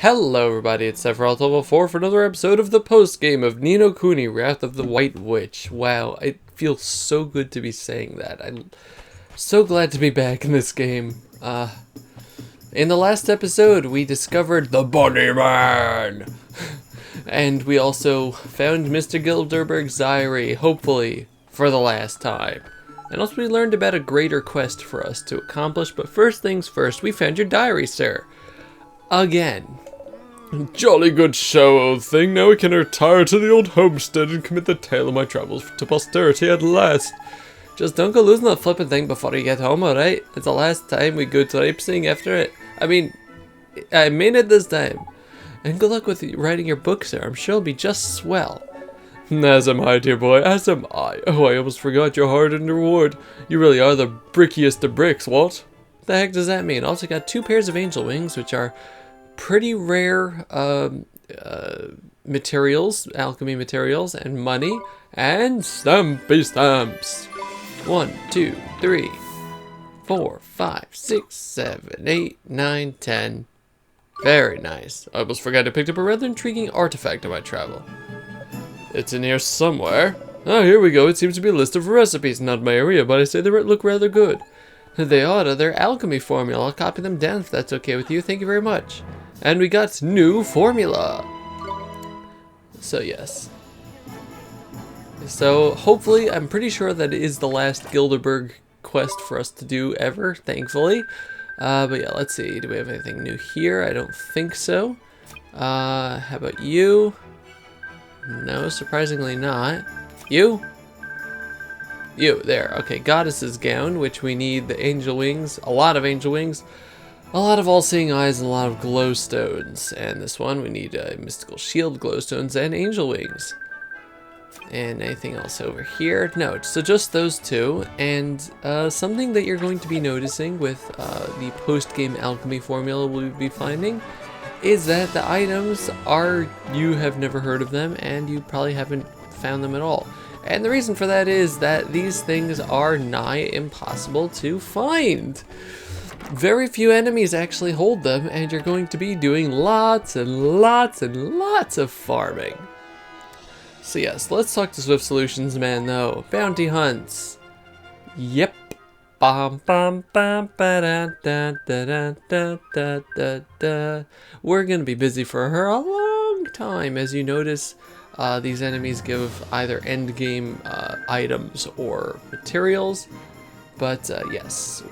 Hello everybody, it's Sephiroth level 4 for another episode of the post-game of Ni no Kuni, Wrath of the White Witch. Wow, it feels so good to be saying that. I'm so glad to be back in this game. In the last episode, we discovered the Bunny Man! And we also found Mr. Gilderberg's diary, hopefully, for the last time. And also we learned about a greater quest for us to accomplish, but first things first, we found your diary, sir. Again. Jolly good show, old thing. Now we can retire to the old homestead and commit the tale of my travels to posterity at last. Just don't go losing that flippin' thing before you get home, alright? It's the last time we go traipsing after it. I mean it this time. And good luck with writing your book, sir. I'm sure it'll be just swell. As am I, dear boy, as am I. Oh, I almost forgot your hard-earned reward. You really are the brickiest of bricks, what? What the heck does that mean? Also got 2 pairs of angel wings, which are pretty rare materials, alchemy materials, and money, and stampy stamps. 1, 2, 3, 4, 5, 6, 7, 8, 9, 10. Very nice. I almost forgot to pick up a rather intriguing artifact on my travel. It's in here somewhere. Ah, here we go. It seems to be a list of recipes. Not my area, but I say they look rather good. They oughta. They're alchemy formula. I'll copy them down if that's okay with you. Thank you very much. And we got new formula. So yes. So hopefully, I'm pretty sure that it is the last Gilderberg quest for us to do ever, thankfully. But yeah, let's see. Do we have anything new here? I don't think so. How about you? No, surprisingly not. You? You, there. Okay, Goddess's Gown, which we need the angel wings, a lot of angel wings, a lot of all-seeing eyes, and a lot of glowstones. And this one, we need mystical shield, glowstones, and angel wings. And anything else over here? No, so just those 2. And something that you're going to be noticing with the post-game alchemy formula we'll be finding is that the items are, you have never heard of them, and you probably haven't found them at all. And the reason for that is that these things are nigh impossible to find. Very few enemies actually hold them, and you're going to be doing lots and lots and lots of farming. So yes, let's talk to Swift Solutions Man though. Bounty hunts. Yep. Bum, bum, bum, ba, da, da, da, da, da, da, da. We're gonna be busy for her a long time. As you notice, these enemies give either endgame items or materials. But yes,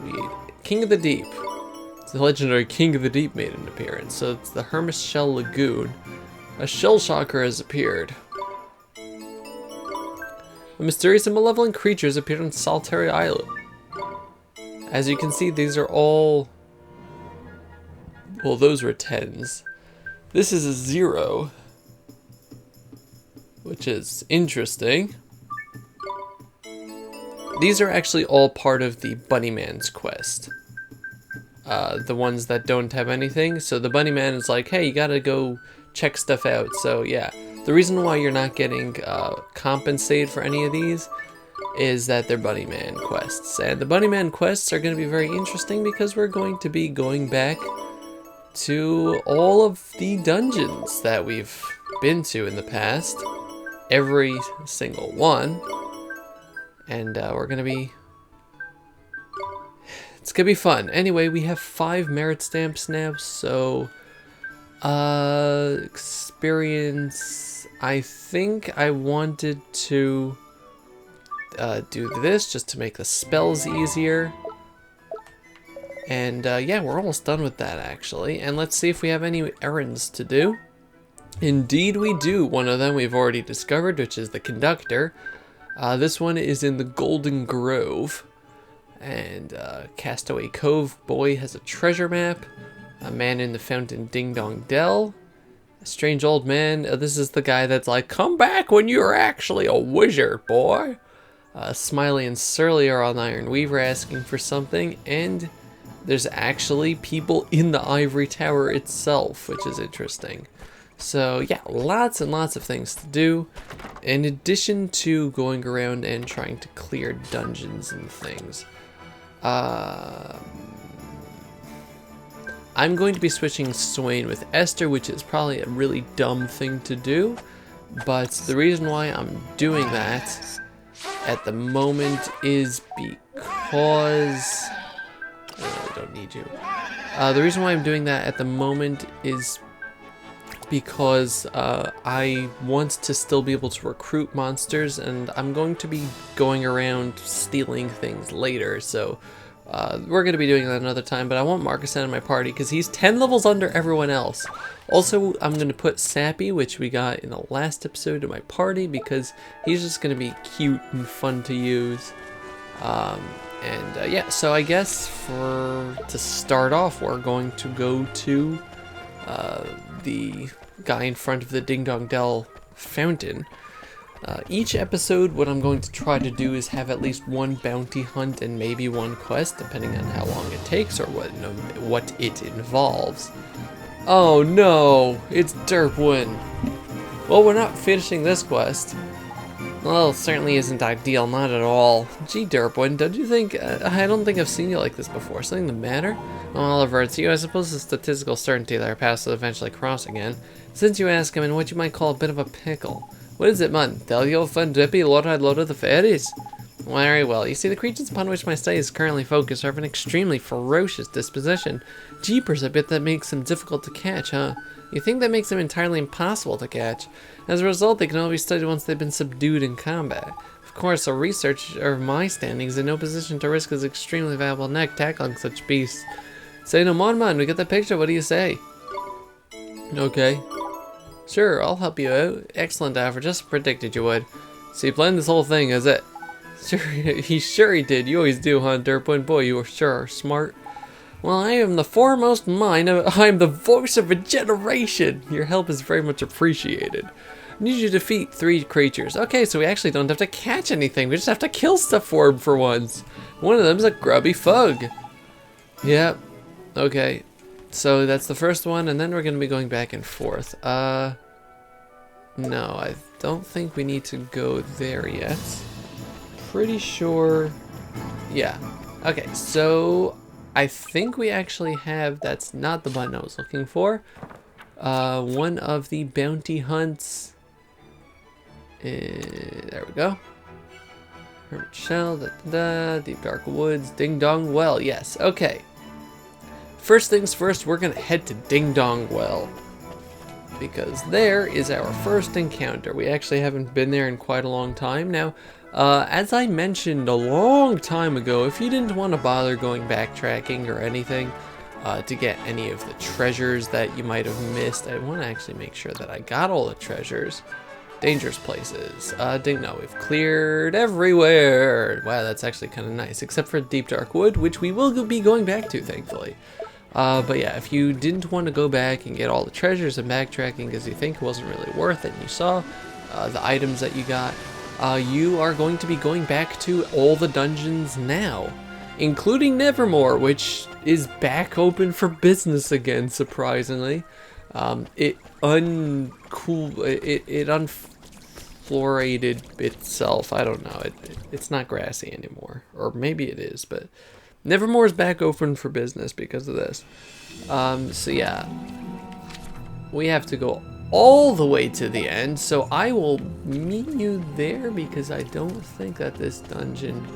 King of the Deep. The legendary King of the Deep made an appearance. So it's the Hermes Shell Lagoon. A shell shocker has appeared. A mysterious and malevolent creature has appeared on Solitary Island. As you can see, these are all... Well, those were 10s. This is a 0. Which is interesting. These are actually all part of the Bunnyman's quest. The ones that don't have anything. So the Bunnyman is like, hey, you gotta go check stuff out. So yeah, the reason why you're not getting compensated for any of these is that they're Bunnyman quests. And the Bunnyman quests are going to be very interesting because we're going to be going back to all of the dungeons that we've been to in the past. Every single one. And we're going to be... It's going to be fun. Anyway, we have 5 merit stamps now, so... experience... I think I wanted to... do this just to make the spells easier. And yeah, we're almost done with that actually. And let's see if we have any errands to do. Indeed we do. One of them we've already discovered, which is the conductor. This one is in the Golden Grove. And Castaway Cove Boy has a treasure map. A man in the Fountain Ding Dong Dell. A strange old man. This is the guy that's like, come back when you're actually a wizard, boy. Smiley and Surly are on Iron Weaver asking for something, and there's actually people in the Ivory Tower itself, which is interesting. So yeah, lots and lots of things to do, in addition to going around and trying to clear dungeons and things. I'm going to be switching Swain with Esther, which is probably a really dumb thing to do. But the reason why I'm doing that at the moment is because... I really don't need you. The reason why I'm doing that at the moment is because I want to still be able to recruit monsters, and I'm going to be going around stealing things later, so we're going to be doing that another time. But I want Marcus in my party because he's 10 levels under everyone else. Also, I'm going to put Sappy, which we got in the last episode, in my party because he's just going to be cute and fun to use. Yeah, so I guess to start off, we're going to go to the guy in front of the Ding Dong Dell fountain. Each episode, what I'm going to try to do is have at least one bounty hunt and maybe one quest, depending on how long it takes or what it involves. Oh no, it's Derpwin. Well, we're not finishing this quest. Well, it certainly isn't ideal, not at all. Gee, Derpwin, don't you think... I don't think I've seen you like this before. Something the matter? Well, Oliver, it's you. I suppose the statistical certainty that our paths will eventually cross again. Since you ask, I'm in what you might call a bit of a pickle. What is it, man? Tell your friend Drippy, Lord of the Fairies. Very well. You see, the creatures upon which my study is currently focused are of an extremely ferocious disposition. Jeepers, I bet that makes them difficult to catch, huh? You think that makes them entirely impossible to catch. As a result, they can only be studied once they've been subdued in combat. Of course, a researcher of my standing is in no position to risk his extremely valuable neck tackling such beasts. Say no more, man. We get the picture. What do you say? Okay. Sure, I'll help you out. Excellent, Alfred. Just predicted you would. So you planned this whole thing, is it? Sure, he did. You always do, huh, Derpwin? Boy, you sure are smart. Well, I am the foremost mind. I am the voice of a generation. Your help is very much appreciated. I need you to defeat 3 creatures. Okay, so we actually don't have to catch anything. We just have to kill stuff for them for once. One of them is a grubby fug. Yep. Okay. So that's the first one, and then we're going to be going back and forth. No, I don't think we need to go there yet. Pretty sure... Yeah. Okay, so... I think we actually have... That's not the button I was looking for. One of the bounty hunts... there we go. Hermit Shell, Deep Dark Woods, Ding Dong Well. Yes, okay. First things first, we're going to head to Ding Dong Well. Because there is our first encounter. We actually haven't been there in quite a long time now. As I mentioned a long time ago, if you didn't want to bother going backtracking or anything to get any of the treasures that you might have missed, I want to actually make sure that I got all the treasures. Dangerous places. No, we've cleared everywhere. Wow, that's actually kind of nice, except for Deep Dark Wood, which we will be going back to, thankfully. But yeah, if you didn't want to go back and get all the treasures and backtracking because you think it wasn't really worth it and you saw the items that you got, you are going to be going back to all the dungeons now, including Nevermore, which is back open for business again, surprisingly. It unflorated itself. I don't know. It's not grassy anymore, or maybe it is, but Nevermore is back open for business because of this. So yeah, we have to go all the way to the end, so I will meet you there because I don't think that this dungeon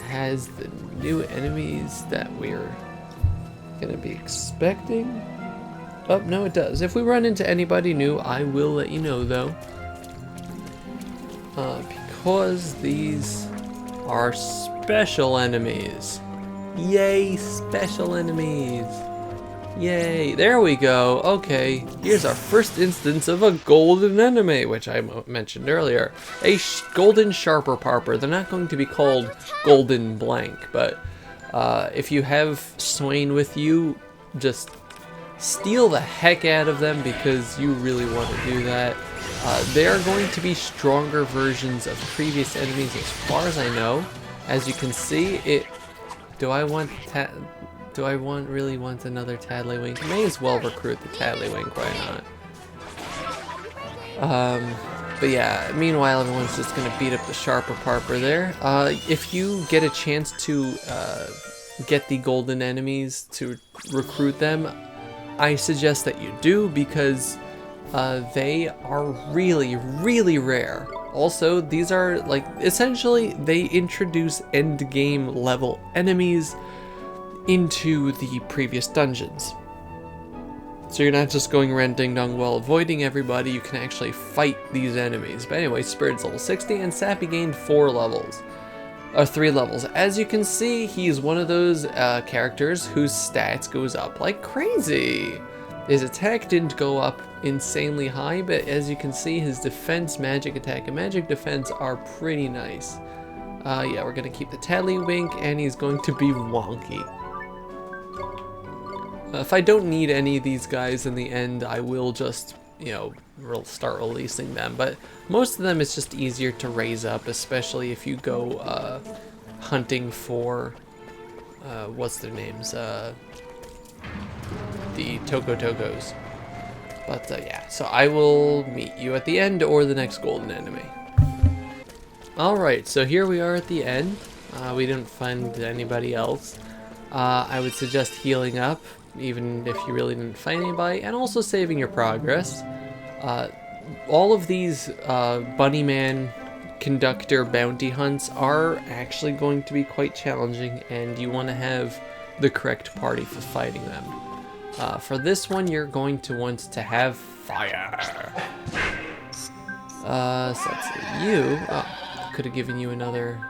has the new enemies that we're gonna be expecting. Oh, no, it does. If we run into anybody new, I will let you know, though. Because these are special enemies. Yay, special enemies. Yay, there we go. Okay, here's our first instance of a golden enemy, which I mentioned earlier. A golden sharper parper. They're not going to be called golden blank, but if you have Swain with you, just steal the heck out of them because you really want to do that. They are going to be stronger versions of previous enemies as far as I know. As you can see, do I really want another Taddlywink? May as well recruit the Taddlywink, why not? But yeah, meanwhile everyone's just gonna beat up the sharper parper there. If you get a chance to get the golden enemies to recruit them, I suggest that you do, because they are really, really rare. Also, these are like, essentially, they introduce end game level enemies into the previous dungeons. So you're not just going around ding dong while avoiding everybody, you can actually fight these enemies. But anyway, Spirit's level 60 and Sappy gained 3 levels. As you can see, he's one of those characters whose stats goes up like crazy. His attack didn't go up insanely high, but as you can see, his defense, magic attack, and magic defense are pretty nice. Yeah, we're gonna keep the Tallywink, and he's going to be wonky. If I don't need any of these guys in the end, I will just, you know, start releasing them. But most of them it's just easier to raise up, especially if you go hunting for, what's their names? The Tokos. But yeah, so I will meet you at the end or the next golden enemy. Alright, so here we are at the end. We didn't find anybody else. I would suggest healing up, even if you really didn't find anybody, and also saving your progress. All of these Bunnyman conductor bounty hunts are actually going to be quite challenging, and you want to have the correct party for fighting them. For this one, you're going to want to have fire. So let's see, you, could have given you another,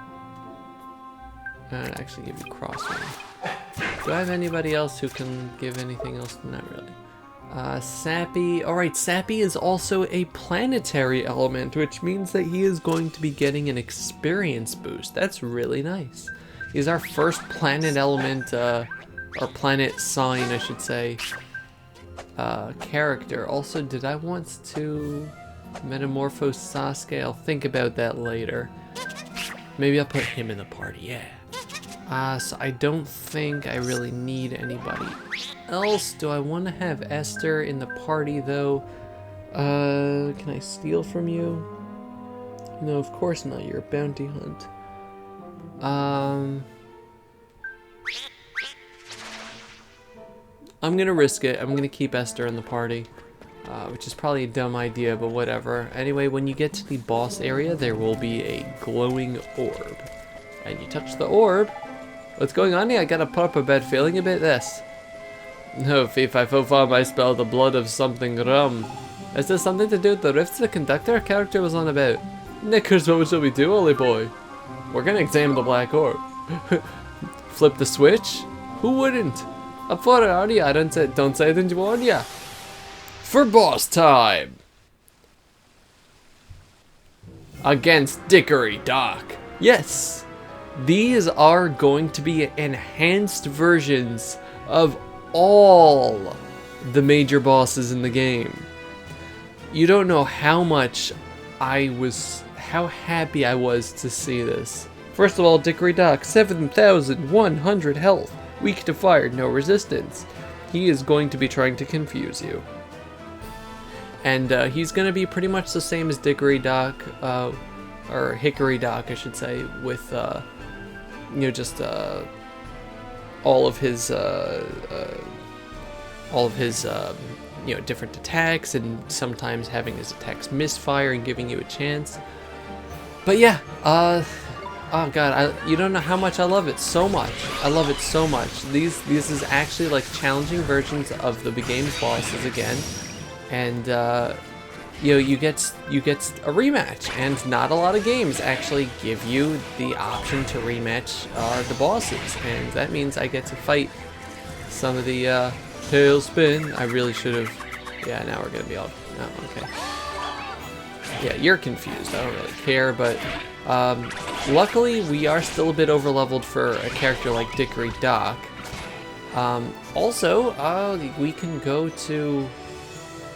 actually give you crosswind. Do I have anybody else who can give anything else? Not really. Sappy. Alright, Sappy is also a planetary element, which means that he is going to be getting an experience boost. That's really nice. He's our first planet element, or planet sign, I should say, character. Also, did I want to metamorphose Sasuke? I'll think about that later. Maybe I'll put him in the party, yeah. So I don't think I really need anybody else. Do I want to have Esther in the party, though? Can I steal from you? No, of course not. You're a bounty hunt. I'm gonna risk it. I'm gonna keep Esther in the party, which is probably a dumb idea, but whatever. Anyway, when you get to the boss area, there will be a glowing orb. And you touch the orb. What's going on here? I got a put up a bad feeling about this. No, Thief, I so far I spell the blood of something rum. Is this something to do with the rifts the conductor character was on about? Knickers, what shall we do, Ollie boy? We're gonna examine the black orb. Flip the switch? Who wouldn't? Up for it, are you? I don't say I didn't warn ya. For boss time! Against Dickory Dock. Yes! These are going to be enhanced versions of all the major bosses in the game. You don't know how happy I was to see this. First of all, Dickory Dock, 7,100 health, weak to fire, no resistance. He is going to be trying to confuse you. And he's going to be pretty much the same as Dickory Dock, or Hickory Dock, I should say, with you know, just all of his you know, different attacks, and sometimes having his attacks misfire and giving you a chance. But yeah, oh god, you don't know how much I love it so much. I love it so much. This is actually like challenging versions of the game's bosses again, and you know, you get a rematch, and not a lot of games actually give you the option to rematch the bosses, and that means I get to fight some of the tailspin. I really should have. Yeah, now we're gonna be all. No, okay. Yeah, you're confused. I don't really care, but luckily we are still a bit overleveled for a character like Dickory Dock. Also, we can go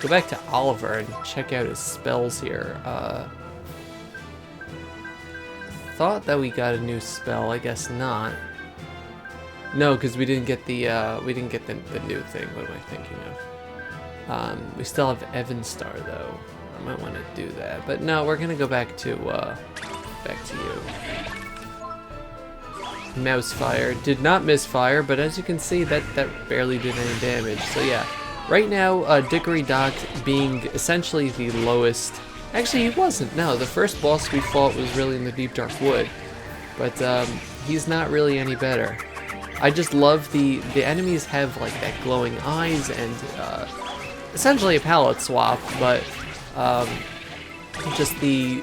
back to Oliver and check out his spells here. Thought that we got a new spell. I guess not. No, because we didn't get the new thing. What am I thinking of? We still have Evanstar though. I might want to do that, but no, we're gonna go back to you. mouse fire. Did not misfire, but as you can see, that barely did any damage. So yeah, right now, Dickory Dock being essentially the lowest. Actually, he wasn't. No, the first boss we fought was really in the Deep Dark Wood, but he's not really any better. I just love the enemies have like that glowing eyes and essentially a palette swap, but just the,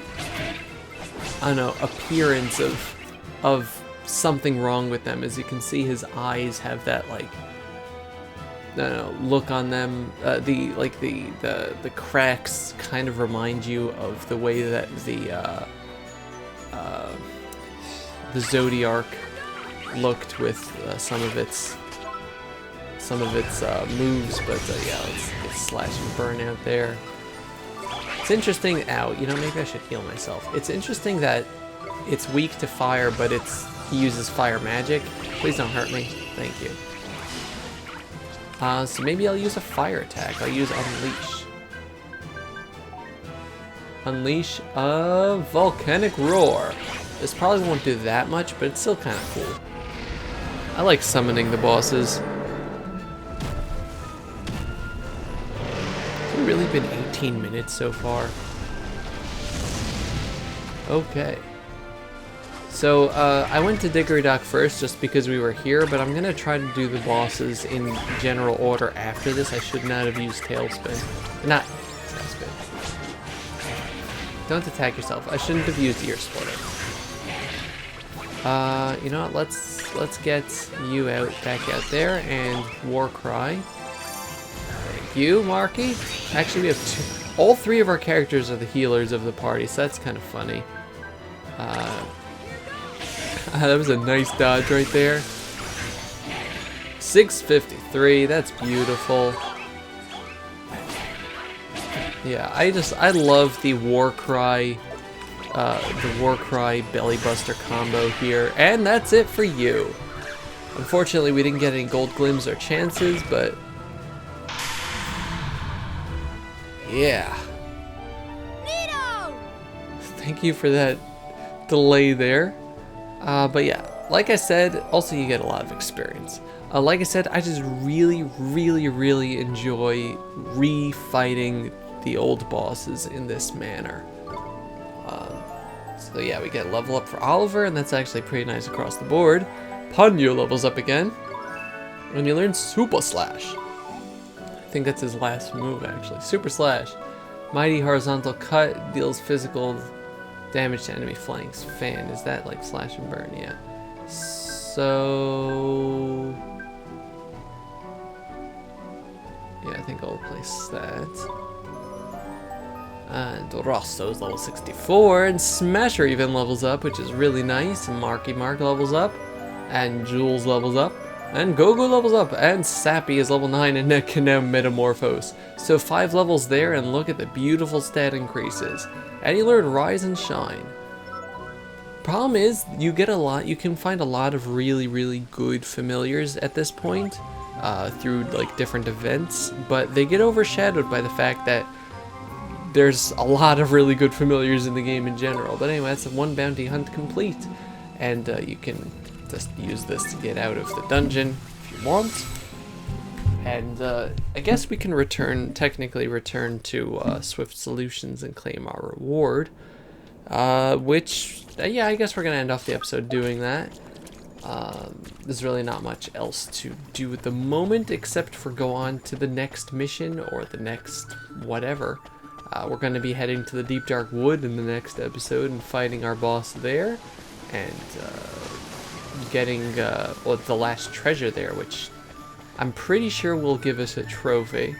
I don't know, appearance of something wrong with them. As you can see, his eyes have that like, I don't know, look on them. The cracks kind of remind you of the way that the Zodiac looked with some of its moves, but yeah, let's get slash and burn out there. It's interesting. Ow, you know, maybe I should heal myself. It's interesting that it's weak to fire, but he uses fire magic. Please don't hurt me. Thank you. So maybe I'll use a fire attack. I'll use Unleash. Unleash a Volcanic Roar. This probably won't do that much, but it's still kind of cool. I like summoning the bosses. It's really been 18 minutes so far. Okay. So, I went to Dickory Dock first just because we were here, but I'm gonna try to do the bosses in general order after this. I should not have used Tailspin. Not Tailspin. Don't attack yourself. I shouldn't have used Ear Splitter. You know what, let's get you back out there, and Warcry. Thank you, Marky. Actually, we have all three of our characters are the healers of the party, so that's kind of funny. That was a nice dodge right there. 653, that's beautiful. Yeah, I love the Warcry Belly Buster combo here, and that's it for you. Unfortunately, we didn't get any gold glims or chances, but yeah. Thank you for that delay there. But yeah, like I said, also you get a lot of experience. Like I said, I just really enjoy refighting the old bosses in this manner. So yeah, we get level up for Oliver, and that's actually pretty nice across the board. Ponyo levels up again, and you learn Super Slash. I think that's his last move, actually. Super Slash. Mighty Horizontal Cut deals physical damage to enemy flanks. Fan, is that like slash and burn? Yeah. So yeah, I think I'll place that. And Rosso's level 64, and Smasher even levels up, which is really nice. And Marky Mark levels up, and Jules levels up, and Gogo levels up, and Sappy is level 9, and Nick can now metamorphose. So 5 levels there, and look at the beautiful stat increases. And you learn Rise and Shine. Problem is, you can find a lot of really good familiars at this point, through like different events, but they get overshadowed by the fact that there's a lot of really good familiars in the game in general. But anyway, that's one bounty hunt complete, and you can just use this to get out of the dungeon if you want. And I guess we can technically return to Swift Solutions and claim our reward, which yeah, I guess we're gonna end off the episode doing that. There's really not much else to do at the moment except for go on to the next mission or the next whatever. We're going to be heading to the Deep Dark Wood in the next episode and fighting our boss there, and getting the last treasure there, which I'm pretty sure will give us a trophy.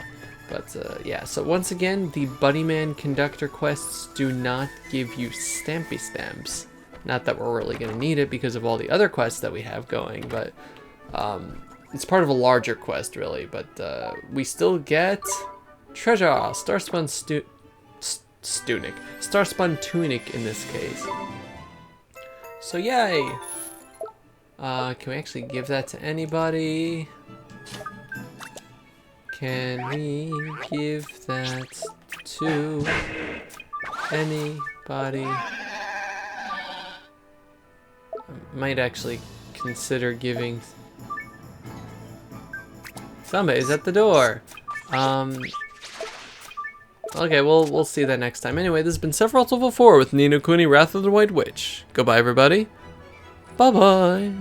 But yeah, so once again, the Buddyman Conductor quests do not give you Stampy Stamps. Not that we're really going to need it because of all the other quests that we have going, but it's part of a larger quest, really. But we still get treasure, Starspun Tunic in this case. So yay! Can we actually give that to anybody? Can we give that to anybody? I might actually consider giving... Somebody's at the door. Okay, we'll see that next time. Anyway, this has been Sephiroth Level 4 with Ni no Kuni, Wrath of the White Witch. Goodbye, everybody. Bye-bye.